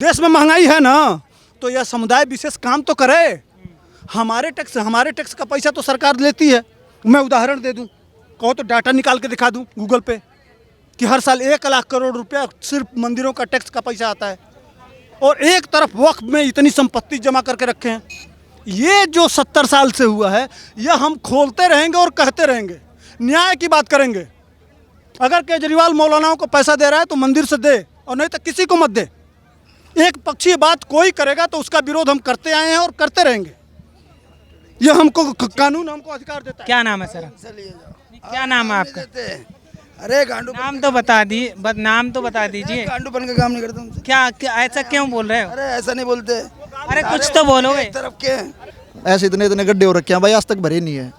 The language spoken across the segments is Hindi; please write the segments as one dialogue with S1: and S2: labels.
S1: देश में महंगाई है ना, तो यह समुदाय विशेष काम तो करे। हमारे टैक्स का पैसा तो सरकार लेती है। मैं उदाहरण दे दूं, कहो तो डाटा निकाल के दिखा दूं गूगल पे कि हर साल 1 लाख करोड़ रुपया सिर्फ मंदिरों का टैक्स का पैसा आता है, और एक तरफ वक्फ में इतनी संपत्ति जमा करके रखे हैं। ये जो 70 साल से हुआ है, यह हम खोलते रहेंगे और कहते रहेंगे। न्याय की बात करेंगे। अगर केजरीवाल मौलानाओं को पैसा दे रहा है तो मंदिर से दे, और नहीं तो किसी को मत दे। एक पक्षीय बात कोई करेगा तो उसका विरोध हम करते आए हैं और करते रहेंगे। यह हमको कानून हमको अधिकार देता है।
S2: क्या नाम है सर? क्या नाम है आपका?
S3: अरे गांडू
S2: नाम तो बता दी, नाम तो बता दीजिए।
S3: गांडूपन का काम नहीं करता उनसे।
S2: क्या ऐसा क्यों बोल रहे हो?
S3: अरे ऐसा नहीं बोलते।
S2: अरे कुछ तो बोलोगे।
S3: एक तरफ के
S4: ऐसे इतने इतने गड्ढे हो रखे हैं भाई, आज तक भरे नहीं है।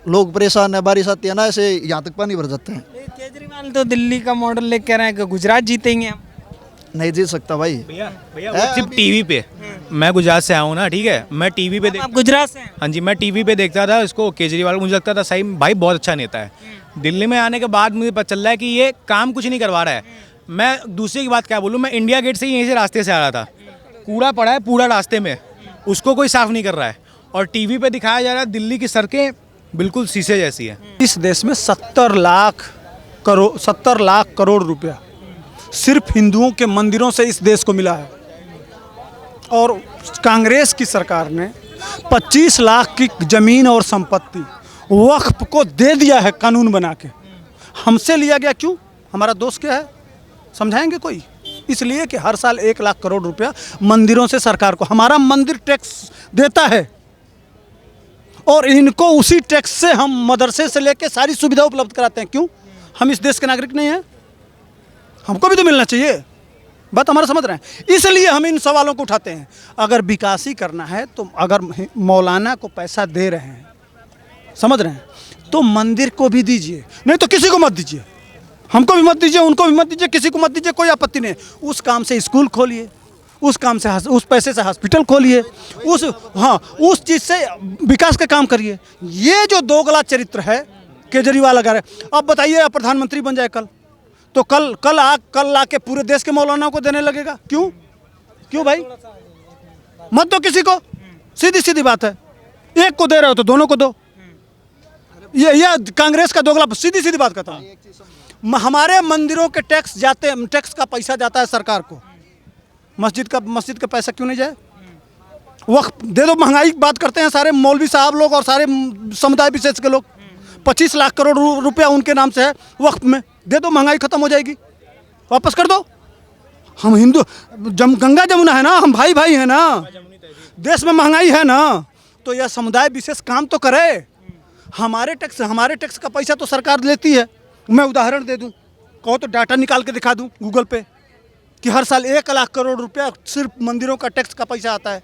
S4: लोग परेशान है, बारिश आती है ना, ऐसे यहाँ तक पानी भर जाते हैं।
S2: केजरीवाल तो दिल्ली का मॉडल लेकर रहे हैं कि गुजरात जीतेंगे हम।
S4: नहीं जीत सकता भाई।
S5: भैया वो सिर्फ टीवी पे। मैं गुजरात से आया हूँ ना, ठीक है। मैं टीवी पे
S2: आप गुजरात से हैं?
S5: हाँ जी, मैं टीवी पे देखता था इसको, केजरीवाल को। मुझे लगता था सही भाई बहुत अच्छा नेता है। दिल्ली में आने के बाद मुझे पता चल रहा है कि ये काम कुछ नहीं करवा रहा है। मैं दूसरी की बात क्या बोलूँ, मैं इंडिया गेट से ही यहीं से रास्ते से आ रहा था, कूड़ा पड़ा है पूरा रास्ते में, उसको कोई साफ नहीं कर रहा है। और टीवी पे दिखाया जा रहा है दिल्ली की सड़कें बिल्कुल शीशे जैसी है।
S1: इस देश में 70 लाख करोड़ रुपया सिर्फ हिंदुओं के मंदिरों से इस देश को मिला है। और कांग्रेस की सरकार ने 25 लाख की जमीन और संपत्ति वक्फ को दे दिया है कानून बना के। हमसे लिया गया क्यों? हमारा दोष क्या है? समझाएंगे कोई? इसलिए कि हर साल 1 लाख करोड़ रुपया मंदिरों से सरकार को, हमारा मंदिर टैक्स देता है, और इनको उसी टैक्स से हम मदरसे से लेके सारी सुविधा उपलब्ध कराते हैं। क्यों? हम इस देश के नागरिक नहीं हैं? हमको भी तो मिलना चाहिए। बात हमारा समझ रहे हैं, इसलिए हम इन सवालों को उठाते हैं। अगर विकास ही करना है तो अगर मौलाना को पैसा दे रहे हैं, समझ रहे हैं, तो मंदिर को भी दीजिए, नहीं तो किसी को मत दीजिए। हमको भी मत दीजिए, उनको भी मत दीजिए, किसी को मत दीजिए, कोई आपत्ति नहीं। उस काम से स्कूल खोलिए, उस काम से, उस पैसे से हॉस्पिटल खोलिए, उस चीज़ से विकास का काम करिए। ये जो दोगला चरित्र है केजरीवाल लगा रहे। अब बताइए, प्रधानमंत्री बन जाए कल, तो कल आके पूरे देश के मौलानाओं को देने लगेगा। क्यों भाई? मत दो किसी को, सीधी बात है। एक को दे रहे हो तो दोनों को दो। ये कांग्रेस का दोगला, सीधी बात कहता हूँ। हमारे मंदिरों के टैक्स का पैसा जाता है सरकार को, मस्जिद का पैसा क्यों नहीं जाए? वक्फ दे दो। महंगाई की बात करते हैं सारे मौलवी साहब लोग और सारे समुदाय विशेष के लोग। 25 लाख करोड़ रुपया उनके नाम से है वक्फ में, दे दो, महंगाई खत्म हो जाएगी। वापस कर दो। हम हिंदू, गंगा जमुना है ना, हम भाई हैं ना। देश में महंगाई है ना, तो यह समुदाय विशेष काम तो करे। हमारे टैक्स का पैसा तो सरकार लेती है। मैं उदाहरण दे दूं, कहो तो डाटा निकाल के दिखा दूं गूगल पे कि हर साल 1 लाख करोड़ रुपया सिर्फ मंदिरों का टैक्स का पैसा आता है,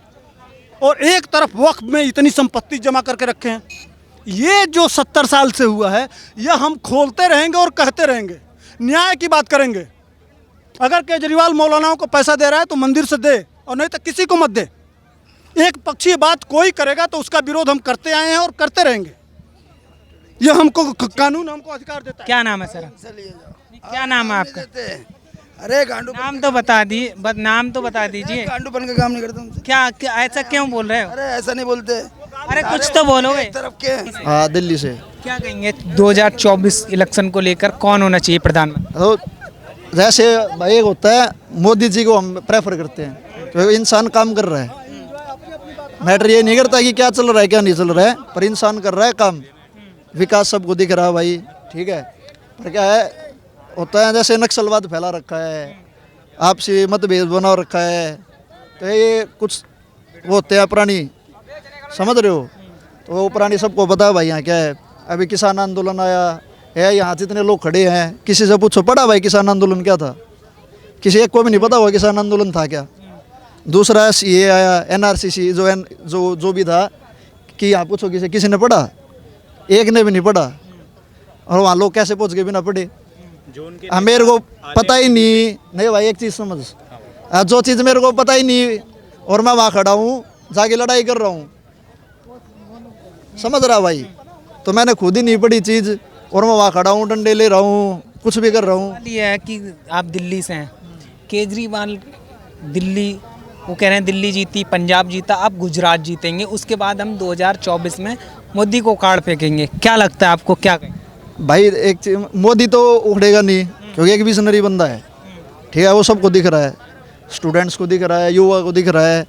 S1: और एक तरफ वक्फ में इतनी संपत्ति जमा करके रखे हैं। ये जो 70 साल से हुआ है, यह हम खोलते रहेंगे और कहते रहेंगे। न्याय की बात करेंगे। अगर केजरीवाल मौलानाओं को पैसा दे रहा है तो मंदिर से दे, और नहीं तो किसी को मत दे। एक पक्षीय बात कोई करेगा तो उसका विरोध हम करते आए हैं और करते रहेंगे। यह हमको कानून हमको अधिकार देता है।
S2: क्या नाम है सर? क्या नाम है आपका?
S3: अरे गांडू
S2: नाम तो बता दी, नाम तो बता दीजिए।
S3: गांडूपन का काम नहीं करता उनसे।
S2: क्या ऐसा क्यों बोल रहे हो?
S3: अरे ऐसा नहीं बोलते।
S2: अरे कुछ तो बोलोगे।
S3: एक तरफ के
S4: हाँ, दिल्ली से।
S2: क्या कहेंगे 2024 इलेक्शन को लेकर, कौन होना चाहिए प्रधानमंत्री?
S4: तो जैसे भाई एक होता है, मोदी जी को हम प्रेफर करते हैं, तो इंसान काम कर रहा है। मैटर ये नहीं करता कि क्या चल रहा है क्या नहीं चल रहा है, पर इंसान कर रहा है काम। विकास सबको दिख रहा है भाई, ठीक है। पर क्या है, होता है जैसे नक्सलवाद फैला रखा है, आपसी मतभेद बना रखा है, तो ये कुछ वो होते हैं पुरानी, समझ रहे हो? तो वो पुरानी सबको पता है भाई। यहाँ क्या है, अभी किसान आंदोलन आया है, यहाँ जितने लोग खड़े हैं, किसी से पूछो पड़ा भाई किसान आंदोलन क्या था? किसी एक को भी नहीं पता हुआ किसान आंदोलन था क्या। दूसरा ये आया NRCC, जो भी था, कि यहाँ पूछो किसी ने पढ़ा? एक ने भी नहीं पढ़ा। और वहाँ लोग कैसे पहुँच गए बिना पढ़े? मेरे को पता ही नहीं भाई। एक चीज़ समझ, जो चीज़ मेरे को पता ही नहीं और मैं वहाँ खड़ा हूँ, जाके लड़ाई कर रहा हूँ, समझ रहा भाई? तो मैंने खुद ही नहीं पढ़ी चीज़, और मैं वहाँ खड़ा हूँ, डंडे ले रहा हूँ, कुछ भी कर रहा हूँ।
S2: ये है कि आप दिल्ली से हैं, केजरीवाल दिल्ली, वो कह रहे हैं दिल्ली जीती, पंजाब जीता, अब गुजरात जीतेंगे, उसके बाद हम 2024 में मोदी को काट फेंकेंगे। क्या लगता है आपको, क्या कहें?
S4: भाई मोदी तो उखड़ेगा नहीं, क्योंकि एक विजनरी बंदा है, ठीक है, वो सबको दिख रहा है, स्टूडेंट्स को दिख रहा है, युवा को दिख रहा है।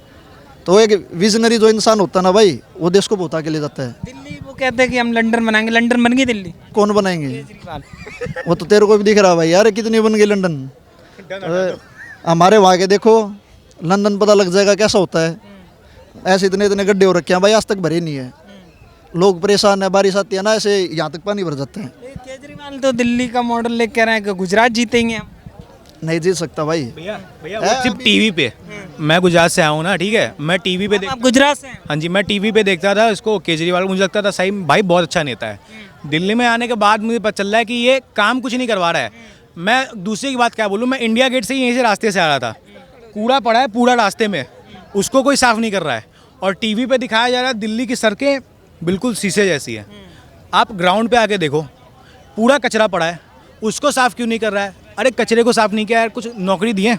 S4: तो एक विजनरी जो इंसान होता है ना भाई, वो देश को बहुत आगे ले जाता है।
S2: दिल्ली वो कहते हैं कि हम लंदन बनाएंगे, लंदन बन गई दिल्ली,
S4: कौन बनाएंगे?
S2: केजरीवाल।
S4: वो तो तेरे को भी दिख रहा है भाई यार, कितनी बन गई लंदन। हमारे वहाँ के देखो, लंदन पता लग जाएगा कैसा होता है। ऐसे इतने इतने गड्ढे हो रखे हैं भाई, आज तक भरे नहीं है, लोग परेशान है, बारिश आती है ना, ऐसे यहाँ तक पानी भर जाते हैं।
S2: केजरीवाल तो दिल्ली का मॉडल लेकर रहे हैं कि गुजरात जीतेंगे हम।
S4: नहीं जीत सकता भाई।
S5: भैया वो सिर्फ टीवी पे, मैं गुजरात से आया हूँ ना, ठीक है, मैं टीवी पे
S2: आप गुजरात से हैं?
S5: हाँ जी, मैं टीवी पे देखता था इसको, केजरीवाल, मुझे लगता था सही भाई बहुत अच्छा नेता है। दिल्ली में आने के बाद मुझे पता चल रहा है कि ये काम कुछ नहीं करवा रहा है। मैं दूसरी की बात क्या बोलूँ, मैं इंडिया गेट से ही यहीं से रास्ते से आ रहा था, कूड़ा पड़ा है पूरा रास्ते में, उसको कोई साफ़ नहीं कर रहा है। और टीवी पे दिखाया जा रहा है दिल्ली की सड़कें बिल्कुल शीशे जैसी है। आप ग्राउंड पे आके देखो, पूरा कचरा पड़ा है, उसको साफ़ क्यों नहीं कर रहा है? अरे कचरे को साफ़ नहीं किया यार, कुछ नौकरी दिए?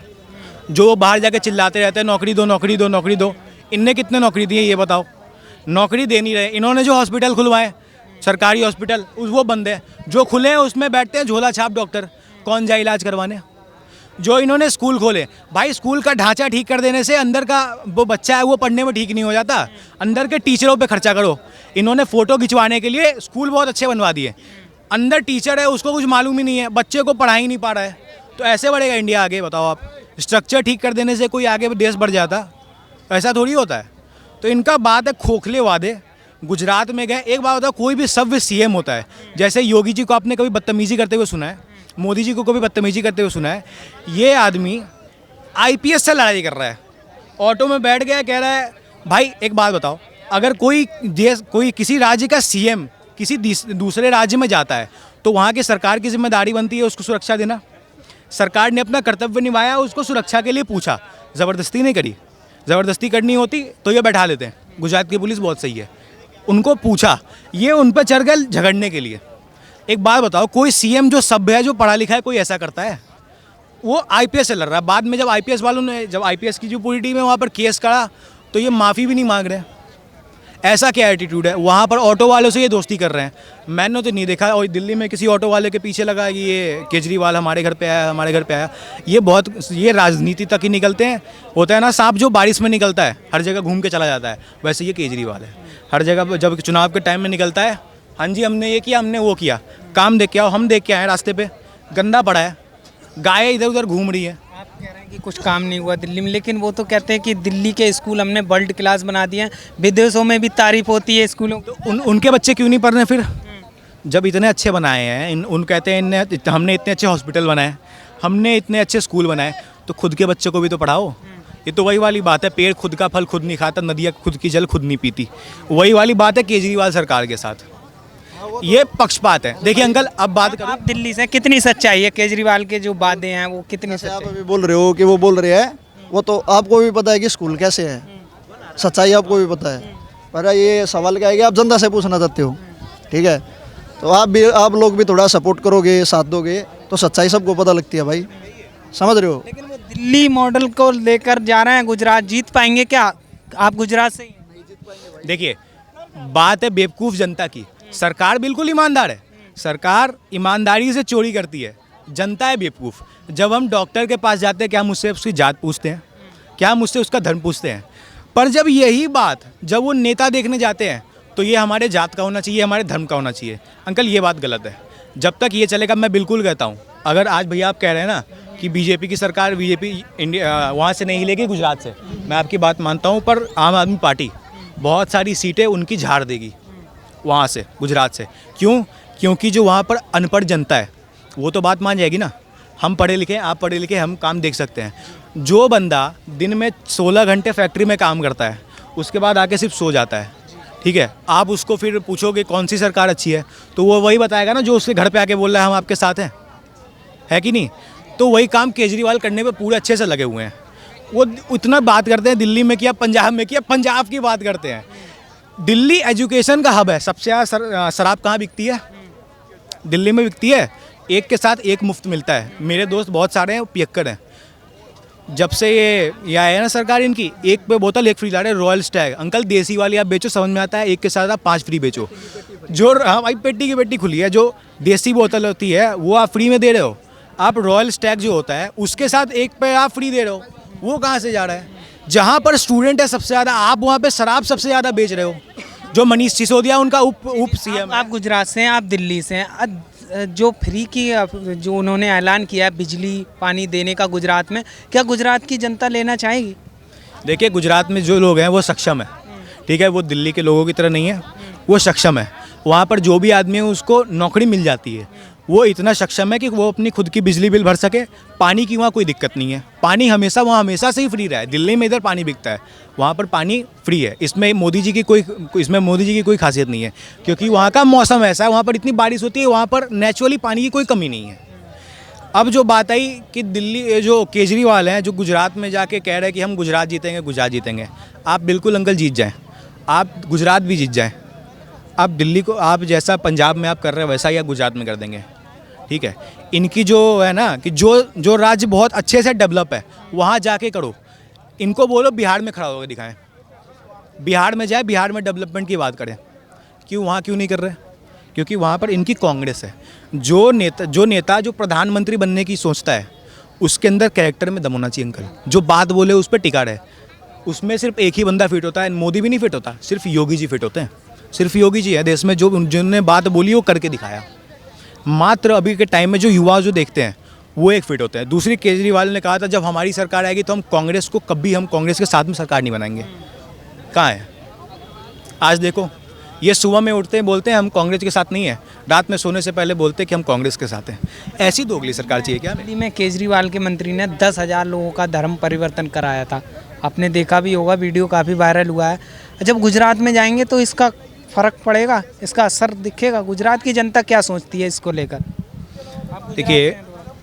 S5: जो बाहर जाके चिल्लाते रहते हैं नौकरी दो नौकरी दो नौकरी दो, इनने कितने नौकरी दिए ये बताओ? नौकरी दे नहीं रहे। इन्होंने जो हॉस्पिटल खुलवाए, सरकारी हॉस्पिटल, वो बंद है। जो खुले हैं उसमें बैठते हैं झोला छाप डॉक्टर, कौन जाए इलाज करवाने? जो इन्होंने स्कूल खोले, भाई स्कूल का ढांचा ठीक कर देने से अंदर का वो बच्चा है वो पढ़ने में ठीक नहीं हो जाता, अंदर के टीचरों पे खर्चा करो। इन्होंने फ़ोटो खिंचवाने के लिए स्कूल बहुत अच्छे बनवा दिए, अंदर टीचर है उसको कुछ मालूम ही नहीं है, बच्चे को पढ़ा ही नहीं पा रहा है। तो ऐसे बढ़ेगा इंडिया आगे? बताओ आप। स्ट्रक्चर ठीक कर देने से कोई आगे देश बढ़ जाता? ऐसा थोड़ी होता है। तो इनका बात है खोखले वादे। गुजरात में गए, एक बात होता है, कोई भी सभ्य सीएम होता है, जैसे योगी जी को आपने कभी बदतमीजी करते हुए सुना है? मोदी जी को कभी बदतमीजी करते हुए सुना है? ये आदमी आईपीएस से लड़ाई कर रहा है, ऑटो में बैठ गया, कह रहा है भाई एक बात बताओ, अगर कोई देश, कोई किसी राज्य का सीएम किसी दूसरे राज्य में जाता है तो वहाँ की सरकार की जिम्मेदारी बनती है उसको सुरक्षा देना। सरकार ने अपना कर्तव्य निभाया, उसको सुरक्षा के लिए पूछा, ज़बरदस्ती नहीं करी। ज़बरदस्ती करनी होती तो ये बैठा लेते हैं। गुजरात की पुलिस बहुत सही है, उनको पूछा, ये उन पर चढ़ गए झगड़ने के लिए। एक बात बताओ, कोई सीएम जो सभ्य है, जो पढ़ा लिखा है, कोई ऐसा करता है? वो आईपीएस से लड़ रहा है। बाद में जब आईपीएस वालों ने, जब आईपीएस की जो पूरी टीम है वहाँ पर केस करा तो ये माफ़ी भी नहीं मांग रहे। ऐसा क्या एटीट्यूड है? वहाँ पर ऑटो वालों से ये दोस्ती कर रहे हैं। मैंने तो नहीं देखा और दिल्ली में किसी ऑटो वाले के पीछे लगा कि ये केजरीवाल हमारे घर पे आया, हमारे घर पे आया। ये राजनीति तक ही निकलते हैं। होता है ना सांप जो बारिश में निकलता है, हर जगह घूम के चला जाता है, वैसे ये केजरीवाल है। हर जगह जब चुनाव के टाइम में निकलता है, हाँ जी हमने ये किया, हमने वो किया, काम देख के आओ। हम देख के आए रास्ते पे गंदा पड़ा है, गाय इधर उधर घूम रही है।
S2: आप कह रहे हैं कि कुछ काम नहीं हुआ दिल्ली में, लेकिन वो तो कहते हैं कि दिल्ली के स्कूल हमने वर्ल्ड क्लास बना दिए हैं, विदेशों में भी तारीफ होती है स्कूलों की।
S5: तो उनके बच्चे क्यों नहीं पढ़ रहे फिर? जब इतने अच्छे बनाए हैं, उन कहते हैं हमने इतने अच्छे हॉस्पिटल बनाए, हमने इतने अच्छे स्कूल बनाए, तो खुद के बच्चों को भी तो पढ़ाओ। ये तो वही वाली बात है, पेड़ खुद का फल खुद नहीं खाता, नदियाँ खुद की जल खुद नहीं पीती। वही वाली बात है केजरीवाल सरकार के साथ, ये पक्षपात है। देखिए अंकल, अब बात करो,
S2: आप दिल्ली से, कितनी सच्चाई है केजरीवाल के जो वादे हैं वो कितनी
S4: जैसे आप
S2: सच्चाई?
S4: अभी बोल रहे हो कि वो बोल रहे हैं, वो तो आपको भी पता है कि स्कूल कैसे है, सच्चाई आपको भी पता है। पर ये सवाल क्या है कि आप जनता से पूछना चाहते हो, ठीक है? तो आप लोग भी थोड़ा सपोर्ट करोगे, साथ दोगे, तो सच्चाई सबको पता लगती है भाई, समझ रहे हो?
S2: लेकिन वो दिल्ली मॉडल को लेकर जा रहे हैं, गुजरात जीत पाएंगे क्या? आप गुजरात से ही हैं।
S5: देखिए बात है बेवकूफ़ जनता की। सरकार बिल्कुल ईमानदार है, सरकार ईमानदारी से चोरी करती है, जनता है बेवकूफ़। जब हम डॉक्टर के पास जाते हैं, क्या हम उससे उसकी जात पूछते हैं? क्या हम उससे उसका धर्म पूछते हैं? पर जब यही बात जब वो नेता देखने जाते हैं तो ये हमारे जात का होना चाहिए, हमारे धर्म का होना चाहिए। अंकल ये बात गलत है। जब तक ये चलेगा, मैं बिल्कुल कहता हूँ, अगर आज भैया आप कह रहे हैं ना कि बीजेपी की सरकार, बीजेपी इंडिया वहाँ से नहीं हिलेगी, गुजरात से, मैं आपकी बात मानता हूँ, पर आम आदमी पार्टी बहुत सारी सीटें उनकी झाड़ देगी वहाँ से, गुजरात से। क्यों? क्योंकि जो वहाँ पर अनपढ़ जनता है वो तो बात मान जाएगी ना। हम पढ़े लिखे, आप पढ़े लिखे, हम काम देख सकते हैं। जो बंदा दिन में 16 घंटे फैक्ट्री में काम करता है, उसके बाद आके सिर्फ सो जाता है, ठीक है, आप उसको फिर पूछोगे कौन सी सरकार अच्छी है, तो वो वही बताएगा ना जो उसके घर पे आके बोल रहा है हम आपके साथ हैं, है कि नहीं? तो वही काम केजरीवाल करने पे पूरे अच्छे से लगे हुए हैं। वो इतना बात करते हैं दिल्ली में किया, पंजाब में किया, पंजाब की बात करते हैं। दिल्ली एजुकेशन का हब है। सबसे ज़्यादा शराब कहाँ बिकती है? दिल्ली में बिकती है। एक के साथ एक मुफ्त मिलता है। मेरे दोस्त बहुत सारे हैं, पियक्कड़ हैं, जब से ये आया है ना सरकार इनकी, एक पे बोतल एक फ्री ला रहे, रॉयल स्टैग। अंकल देसी वाली आप बेचो, समझ में आता है, एक के साथ आप 5 फ्री बेचो। जो हाँ भाई पेटी की पेटी खुली है, जो देसी बोतल होती है वो आप फ्री में दे रहे हो। आप रॉयल स्टैग जो होता है उसके साथ एक पे आप फ्री दे रहे हो, वो कहाँ से जा रहा है? जहाँ पर स्टूडेंट है सबसे ज़्यादा, आप वहाँ पे शराब सबसे ज़्यादा बेच रहे हो। जो मनीष सिसोदिया उनका उप सीएम,
S2: आप गुजरात से हैं, आप दिल्ली से हैं। जो फ्री की जो उन्होंने ऐलान किया है बिजली पानी देने का गुजरात में, क्या गुजरात की जनता लेना चाहेगी?
S5: देखिए गुजरात में जो लोग हैं वो सक्षम है, ठीक है, वो दिल्ली के लोगों की तरह नहीं है, वो सक्षम है। वहाँ पर जो भी आदमी है उसको नौकरी मिल जाती है, वो इतना सक्षम है कि वो अपनी खुद की बिजली बिल भर सके। पानी की वहाँ कोई दिक्कत नहीं है, पानी हमेशा वहाँ हमेशा से ही फ्री रहा है। दिल्ली में इधर पानी बिकता है, वहाँ पर पानी फ्री है। इसमें मोदी जी की कोई खासियत नहीं है, क्योंकि वहाँ का मौसम ऐसा है, वहाँ पर इतनी बारिश होती है, वहाँ पर नेचुरली पानी की कोई कमी नहीं है। अब जो बात आई कि दिल्ली जो केजरीवाल हैं जो गुजरात में जाके कह रहे हैं कि हम गुजरात जीतेंगे, आप बिल्कुल अंकल जीत जाएँ, आप गुजरात भी जीत जाएँ। आप दिल्ली को आप जैसा पंजाब में आप कर रहे हैं वैसा ही आप गुजरात में कर देंगे, ठीक है। इनकी जो है ना कि जो राज्य बहुत अच्छे से डेवलप है वहाँ जाके करो। इनको बोलो बिहार में खड़ा होकर दिखाएं, बिहार में जाए, बिहार में डेवलपमेंट की बात करें। वहाँ क्यों नहीं कर रहे? क्योंकि वहाँ पर इनकी कांग्रेस है। जो नेता जो प्रधानमंत्री बनने की सोचता है उसके अंदर कैरेक्टर में दम होना चाहिए अंकल। जो बात बोले उस पर टिका रहे। उसमें सिर्फ एक ही बंदा फिट होता है, मोदी भी नहीं फिट होता, सिर्फ योगी जी फिट होते हैं। सिर्फ योगी जी है देश में जो जिन्होंने बात बोली वो करके दिखाया। मात्र अभी के टाइम में जो युवा जो देखते हैं वो एक फिट होते हैं। दूसरी, केजरीवाल ने कहा था जब हमारी सरकार आएगी तो हम कांग्रेस के साथ में सरकार नहीं बनाएंगे। कहाँ है आज? देखो ये सुबह में उठते हैं बोलते हैं हम कांग्रेस के साथ नहीं है, रात में सोने से पहले बोलते हैं कि हम कांग्रेस के साथ हैं। ऐसी दोगली सरकार चाहिए क्या?
S2: दिल्ली में केजरीवाल के मंत्री ने 10,000 लोगों का धर्म परिवर्तन कराया था, आपने देखा भी होगा, वीडियो काफ़ी वायरल हुआ है। जब गुजरात में जाएंगे तो इसका फ़र्क पड़ेगा, इसका असर दिखेगा? गुजरात की जनता क्या सोचती है इसको लेकर?
S5: देखिए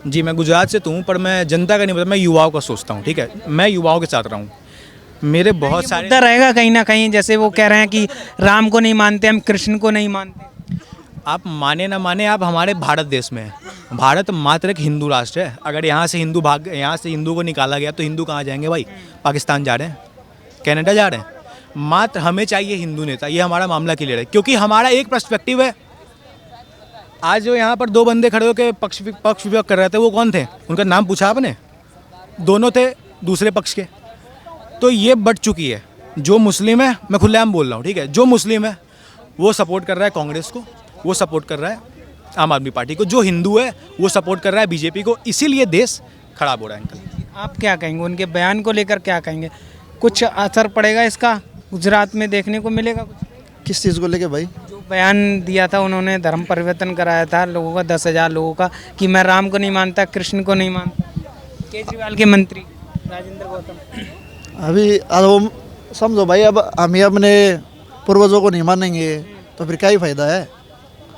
S5: जी, मैं गुजरात से तो हूँ, पर मैं जनता का नहीं पता, मैं युवाओं का सोचता हूँ, ठीक है। मैं युवाओं के साथ रहा हूँ, मेरे बहुत सारे
S2: मुद्दा रहेगा कहीं ना कहीं, जैसे वो कह रहे हैं कि राम को नहीं मानते, हम कृष्ण को नहीं मानते।
S5: आप माने ना माने, आप हमारे भारत देश में हैं। भारत मात्र एक हिंदू राष्ट्र है। अगर यहाँ से हिंदू को निकाला गया तो हिंदू कहाँ जाएंगे भाई? पाकिस्तान जा रहे हैं, कनाडा जा रहे हैं। मात्र हमें चाहिए हिंदू नेता, ये हमारा मामला क्लियर है। क्योंकि हमारा एक पर्सपेक्टिव है। आज जो यहाँ पर 2 बंदे खड़े होकर पक्ष विपक्ष कर रहे थे वो कौन थे? उनका नाम पूछा आपने? दोनों थे दूसरे पक्ष के। तो ये बढ़ चुकी है। जो मुस्लिम है, मैं खुलेआम बोल रहा हूँ, ठीक है, जो मुस्लिम है वो सपोर्ट कर रहा है कांग्रेस को, वो सपोर्ट कर रहा है आम आदमी पार्टी को। जो हिंदू है वो सपोर्ट कर रहा है बीजेपी को। इसीलिए देश खराब हो रहा है अंकल।
S2: आप क्या कहेंगे उनके बयान को लेकर? क्या कहेंगे, कुछ असर पड़ेगा इसका गुजरात में देखने को मिलेगा कुछ?
S4: किस चीज़ को लेके भाई?
S2: जो बयान दिया था उन्होंने, धर्म परिवर्तन कराया था लोगों का, 10,000 लोगों का, कि मैं राम को नहीं मानता, कृष्ण को नहीं मानता। केजरीवाल के मंत्री राजेंद्र गौतम।
S4: अभी अब समझो भाई, अब हम ही अपने पूर्वजों को नहीं मानेंगे तो फिर क्या ही फायदा है?